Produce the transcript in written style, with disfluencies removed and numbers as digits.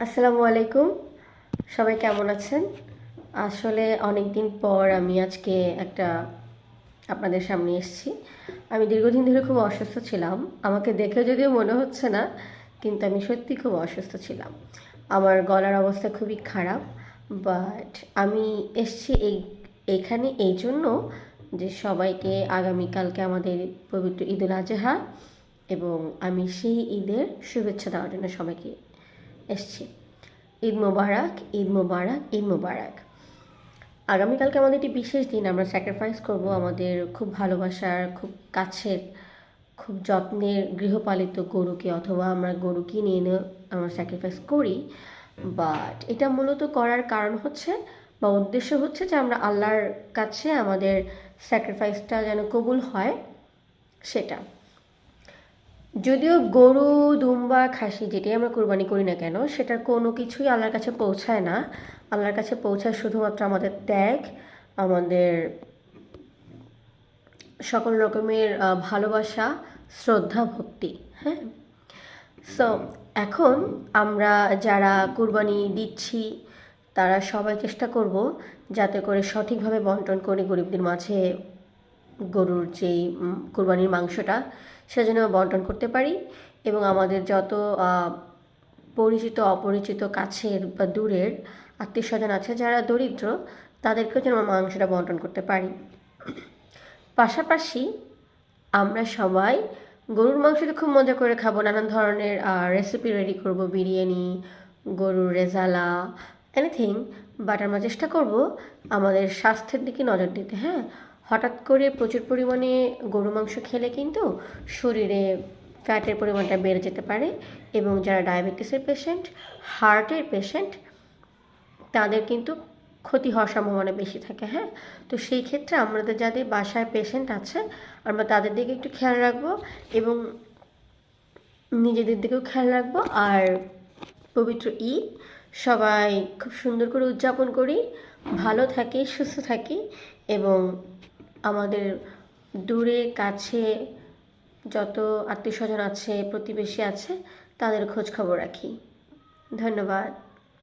আসসালামু আলাইকুম। সবাই কেমন আছেন? আসলে অনেক দিন পর আমি আজকে একটা আপনাদের সামনে এসেছি। আমি দীর্ঘদিন ধরে খুব অসুস্থ ছিলাম। আমাকে দেখে যদিও মনে হচ্ছে না, কিন্তু আমি সত্যি খুব অসুস্থ ছিলাম। আমার গলার অবস্থা খুবই খারাপ। বাট আমি এসেছি এখানে এই জন্য যে সবাইকে আগামীকালকে আমাদের পবিত্র ঈদুল আজহা, এবং আমি সেই ঈদের শুভেচ্ছা দেওয়ার জন্য সবাইকে এসেছি। ঈদ মোবারক, ঈদ মোবারক, ঈদ মোবারক। আগামীকালকে আমাদের একটি বিশেষ দিন। আমরা স্যাক্রিফাইস করব আমাদের খুব ভালোবাসার, খুব কাছের, খুব যত্নের গৃহপালিত গরুকে, অথবা আমরা গরু কিনে এনে আমরা স্যাক্রিফাইস করি। বাট এটা মূলত করার কারণ হচ্ছে বা উদ্দেশ্য হচ্ছে যে আমরা আল্লাহর কাছে আমাদের স্যাক্রিফাইসটা যেন কবুল হয়, সেটা। যদিও গরু, দুম্বা, খাসি যেটাই আমরা কোরবানি করি না কেন, সেটার কোনো কিছুই আল্লাহর কাছে পৌঁছায় না। আল্লাহর কাছে পৌঁছায় শুধুমাত্র আমাদের ত্যাগ, আমাদের সকল রকমের ভালোবাসা, শ্রদ্ধা, ভক্তি। হ্যাঁ, সো এখন আমরা যারা কুরবানি দিচ্ছি তারা সবাই চেষ্টা করব যাতে করে সঠিকভাবে বন্টন করে গরিবদের মাঝে গরুর যেই কুরবানির মাংসটা সেটা যেন বন্টন করতে পারি, এবং আমাদের যত পরিচিত, অপরিচিত, কাছের বা দূরের আত্মীয় স্বজন আছে যারা দরিদ্র, তাদেরকেও যেন আমরা মাংসটা বন্টন করতে পারি। পাশাপাশি আমরা সবাই গরুর মাংসটা খুব মজা করে খাবো, নানান ধরনের রেসিপি রেডি করব, বিরিয়ানি, গরুর রেজালা, এনিথিং। বাট আমরা চেষ্টা করব আমাদের স্বাস্থ্যের দিকে নজর দিতে। হ্যাঁ, হঠাৎ করে প্রচুর পরিমাণে গরু মাংস খেলে কিন্তু শরীরে ফ্যাটের পরিমাণটা বেড়ে যেতে পারে, এবং যারা ডায়াবেটিসের পেশেন্ট, হার্টের পেশেন্ট, তাদের কিন্তু ক্ষতি হওয়ার সম্ভাবনা বেশি থাকে। হ্যাঁ, তো সেই ক্ষেত্রে আমাদের যাদের বাসায় পেশেন্ট আছে আমরা তাদের দিকে একটু খেয়াল রাখবো, এবং নিজেদের দিকেও খেয়াল রাখবো। আর পবিত্র ঈদ সবাই খুব সুন্দর করে উদযাপন করি, ভালো থাকি, সুস্থ থাকি, এবং আমাদের দূরে কাছে যত আত্মীয় স্বজন আছে, প্রতিবেশী আছে, তাদের খোঁজ খবর রাখি। ধন্যবাদ।